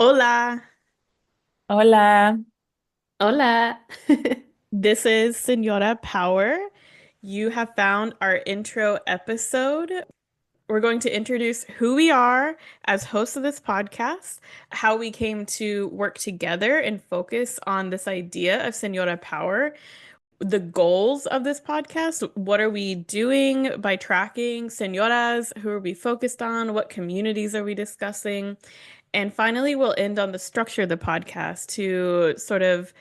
Hola, Hola. Hola. this is Señora Power. You have found our intro episode. We're going to introduce who we are as hosts of this podcast, how we came to work together and focus on this idea of Señora Power, the goals of this podcast. What are we doing by tracking Señoras? Who are we focused on? What communities are we discussing? And finally, we'll end on the structure of the podcast to sort of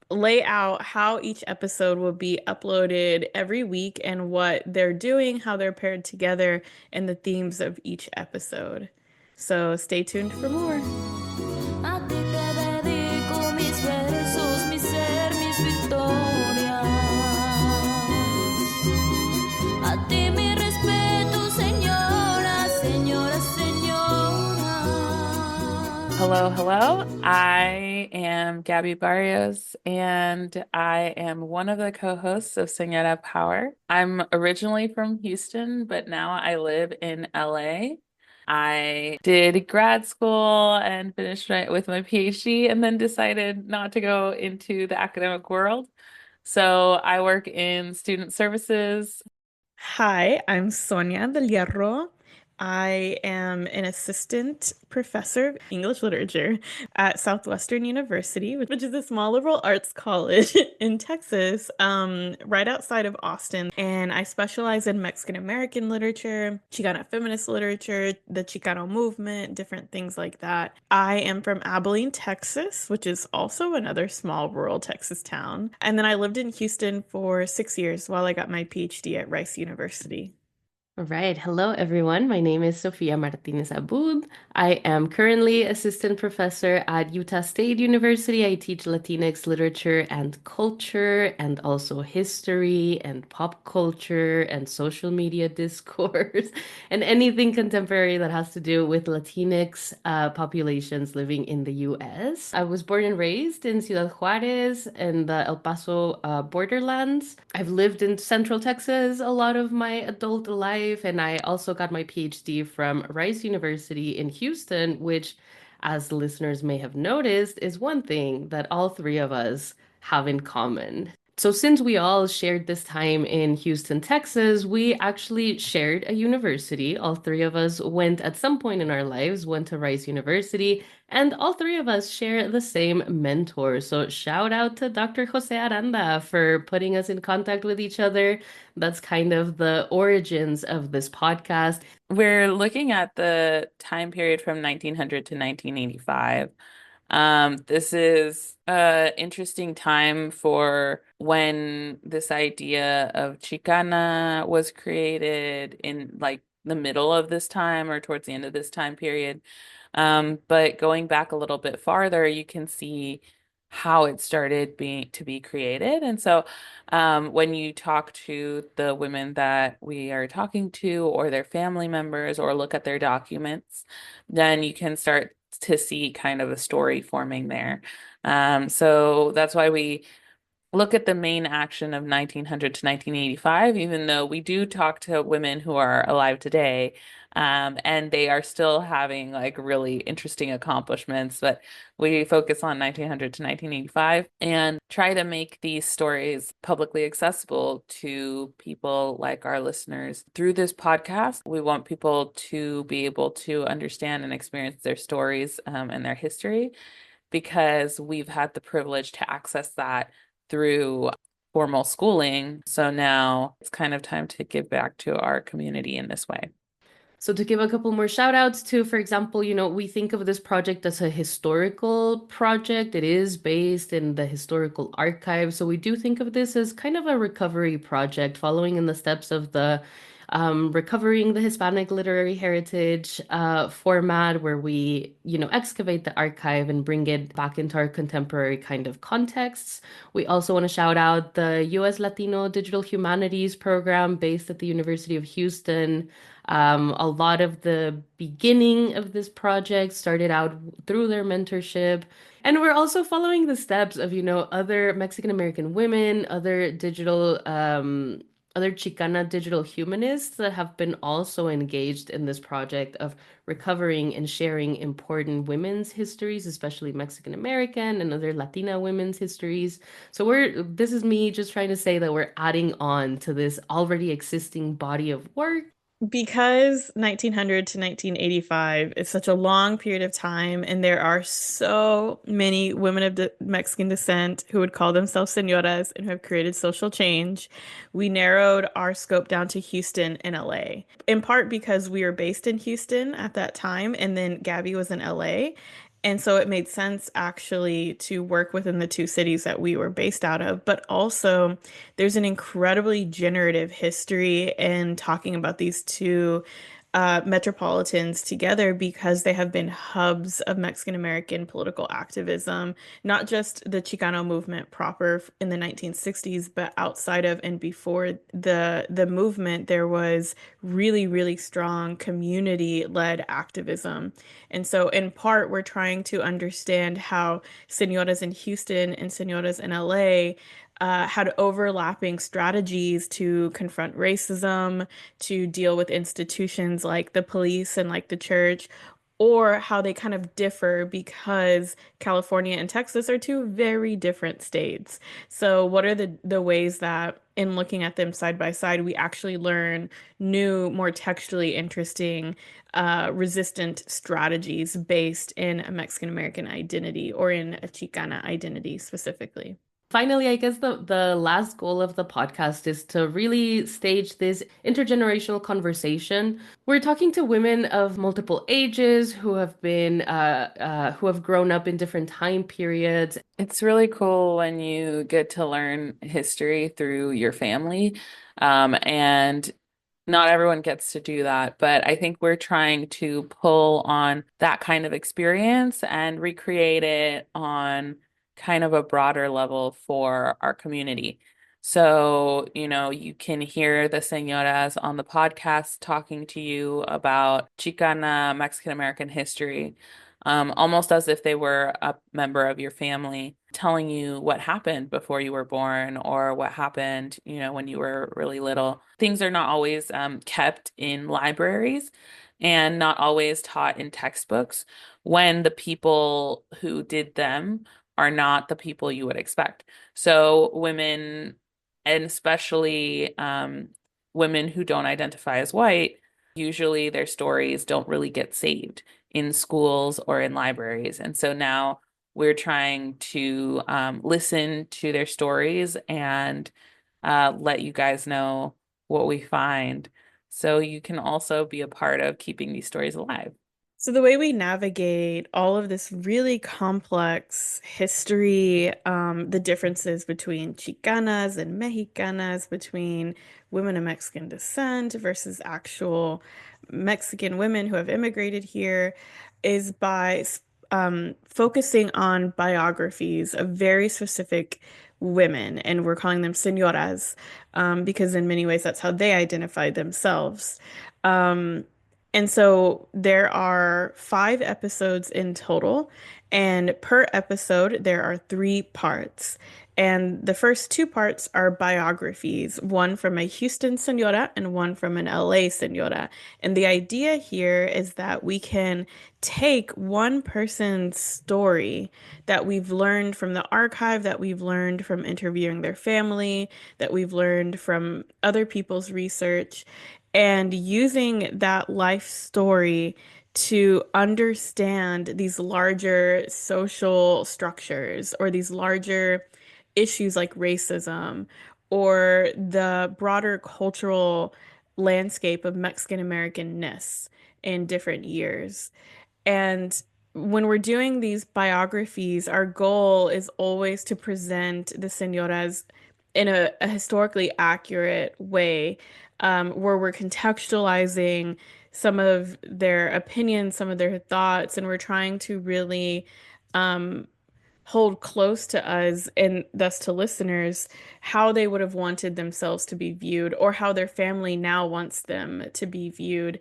lay out how each episode will be uploaded every week and what they're doing, how they're paired together, and the themes of each episode. So stay tuned for more. A ti te dedico mis versos, mi ser, mis victorias. A ti mi respeto, señora, señora, señora. Hello. I am Gabby Barrios, and I am one of the co-hosts of Señora Power. I'm originally from Houston, but now I live in LA. I did grad school and finished with my PhD, and then decided not to go into the academic world. So I work in student services. Hi, I'm Sonia del Hierro. I am an assistant professor of English literature at Southwestern University, which is a small liberal arts college in Texas, right outside of Austin. And I specialize in Mexican American literature, Chicana feminist literature, the Chicano movement, different things like that. I am from Abilene, Texas, which is also another small rural Texas town. And then I lived in Houston for 6 years while I got my PhD at Rice University. All right. Hello, everyone. My name is Sofia Martinez Abud. I am currently assistant professor at Utah State University. I teach Latinx literature and culture, and also history and pop culture and social media discourse and anything contemporary that has to do with Latinx populations living in the US. I was born and raised in Ciudad Juarez and the El Paso borderlands. I've lived in Central Texas a lot of my adult life, and I also got my PhD from Rice University in Houston, which, as listeners may have noticed, is one thing that all three of us have in common. So, since we all shared this time in Houston, Texas, we actually shared a university. All three of us went at some point in our lives, went to Rice University, and all three of us share the same mentor. So shout out to Dr. Jose Aranda for putting us in contact with each other. That's kind of the origins of this podcast. We're looking at the time period from 1900 to 1985. This is an interesting time for when this idea of Chicana was created in like the middle of this time or towards the end of this time period. But going back a little bit farther, you can see how it started being to be created. And so when you talk to the women that we are talking to or their family members or look at their documents, then you can start to see kind of a story forming there. So that's why we look at the main action of 1900 to 1985, even though we do talk to women who are alive today, and they are still having like really interesting accomplishments. But we focus on 1900 to 1985 and try to make these stories publicly accessible to people like our listeners through this podcast. We want people to be able to understand and experience their stories, and their history because we've had the privilege to access that through formal schooling. So now it's kind of time to give back to our community in this way. So to give a couple more shout outs to, for example, we think of this project as a historical project. It is based in the historical archive. So we do think of this as kind of a recovery project, following in the steps of the recovering the Hispanic literary heritage format, where we, excavate the archive and bring it back into our contemporary kind of contexts. We also want to shout out the US Latino Digital Humanities program based at the University of Houston. A lot of the beginning of this project started out through their mentorship. And we're also following the steps of, other Mexican American women, other digital other Chicana digital humanists that have been also engaged in this project of recovering and sharing important women's histories, especially Mexican American and other Latina women's histories. So this is me just trying to say that we're adding on to this already existing body of work. Because 1900 to 1985 is such a long period of time, and there are so many women of Mexican descent who would call themselves señoras and who have created social change, we narrowed our scope down to Houston and LA. In part because we were based in Houston at that time, and then Gabby was in LA. And so it made sense actually to work within the two cities that we were based out of. But also, there's an incredibly generative history in talking about these two metropolitans together because they have been hubs of Mexican American political activism, not just the Chicano movement proper in the 1960s, but outside of and before the movement, there was really, really strong community-led activism. And so in part, we're trying to understand how senoras in Houston and senoras in LA had overlapping strategies to confront racism, to deal with institutions like the police and like the church, or how they kind of differ because California and Texas are two very different states. So, what are the ways that in looking at them side by side, we actually learn new, more textually interesting, resistant strategies based in a Mexican American identity or in a Chicana identity specifically? Finally, I guess the last goal of the podcast is to really stage this intergenerational conversation. We're talking to women of multiple ages who have grown up in different time periods. It's really cool when you get to learn history through your family. And not everyone gets to do that, but I think we're trying to pull on that kind of experience and recreate it on kind of a broader level for our community. So, you can hear the señoras on the podcast talking to you about Chicana Mexican American history, almost as if they were a member of your family, telling you what happened before you were born or what happened, when you were really little. Things are not always kept in libraries and not always taught in textbooks when the people who did them are not the people you would expect. So women, and especially women who don't identify as white, usually their stories don't really get saved in schools or in libraries. And so now we're trying to listen to their stories and let you guys know what we find. So you can also be a part of keeping these stories alive. So the way we navigate all of this really complex history, the differences between Chicanas and Mexicanas, between women of Mexican descent versus actual Mexican women who have immigrated here, is by focusing on biographies of very specific women, and we're calling them señoras, because in many ways that's how they identify themselves. Um, and so there are 5 episodes in total, and per episode, there are 3 parts. And the first 2 parts are biographies, one from a Houston senora and one from an LA senora. And the idea here is that we can take one person's story that we've learned from the archive, that we've learned from interviewing their family, that we've learned from other people's research, and using that life story to understand these larger social structures or these larger issues like racism or the broader cultural landscape of Mexican Americanness in different years. And when we're doing these biographies, our goal is always to present the senoras in a historically accurate way, where we're contextualizing some of their opinions, some of their thoughts, and we're trying to really um, hold close to us and thus to listeners how they would have wanted themselves to be viewed or how their family now wants them to be viewed.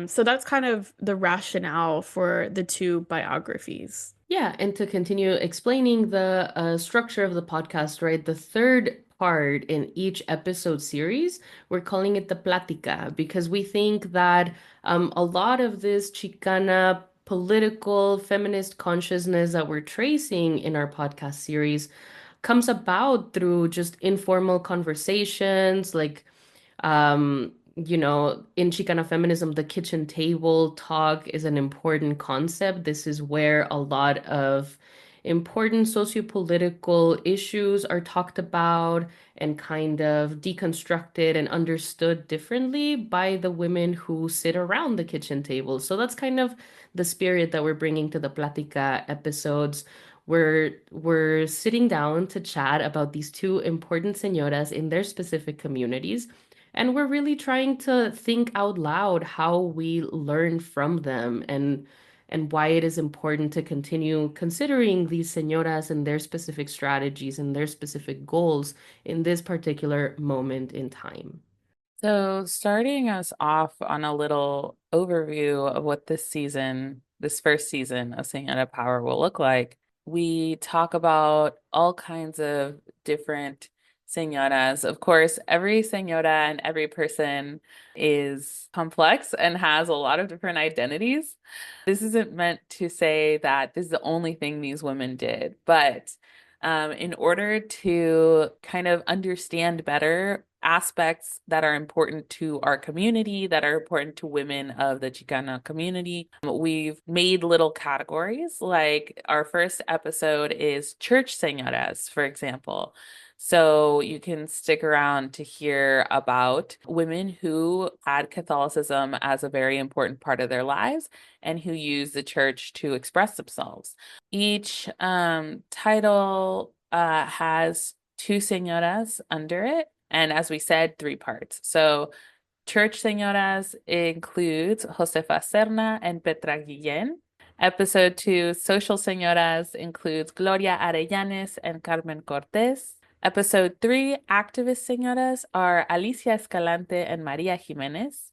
So that's kind of the rationale for the 2 biographies. Yeah, and to continue explaining the structure of the podcast, right? The third part in each episode series, we're calling it the Plática because we think that a lot of this Chicana political feminist consciousness that we're tracing in our podcast series comes about through just informal conversations, like in Chicana feminism, the kitchen table talk is an important concept. This is where a lot of important sociopolitical issues are talked about and kind of deconstructed and understood differently by the women who sit around the kitchen table. So that's kind of the spirit that we're bringing to the Platica episodes. We're sitting down to chat about these two important señoras in their specific communities. And we're really trying to think out loud how we learn from them and why it is important to continue considering these señoras and their specific strategies and their specific goals in this particular moment in time. So, starting us off on a little overview of what this first season of Señora Power will look like, we talk about all kinds of different señoras. Of course, every señora and every person is complex and has a lot of different identities. This isn't meant to say that this is the only thing these women did, but in order to kind of understand better aspects that are important to our community, that are important to women of the Chicana community, we've made little categories. Like our first episode is church señoras, for example. So you can stick around to hear about women who had Catholicism as a very important part of their lives and who use the church to express themselves. Each title has two señoras under it. And as we said, three parts. So Church Señoras includes Josefa Serna and Petra Guillén. Episode 2, Social Señoras, includes Gloria Arellanes and Carmen Cortés. Episode 3, Activist Señoras, are Alicia Escalante and Maria Jimenez.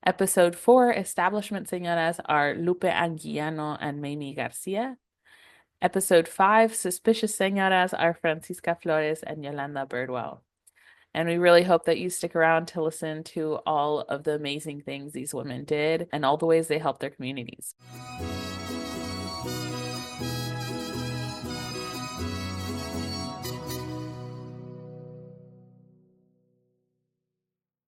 Episode 4, Establishment Señoras, are Lupe Anguiano and Mamie Garcia. Episode 5, Suspicious Señoras, are Francisca Flores and Yolanda Birdwell. And we really hope that you stick around to listen to all of the amazing things these women did and all the ways they helped their communities.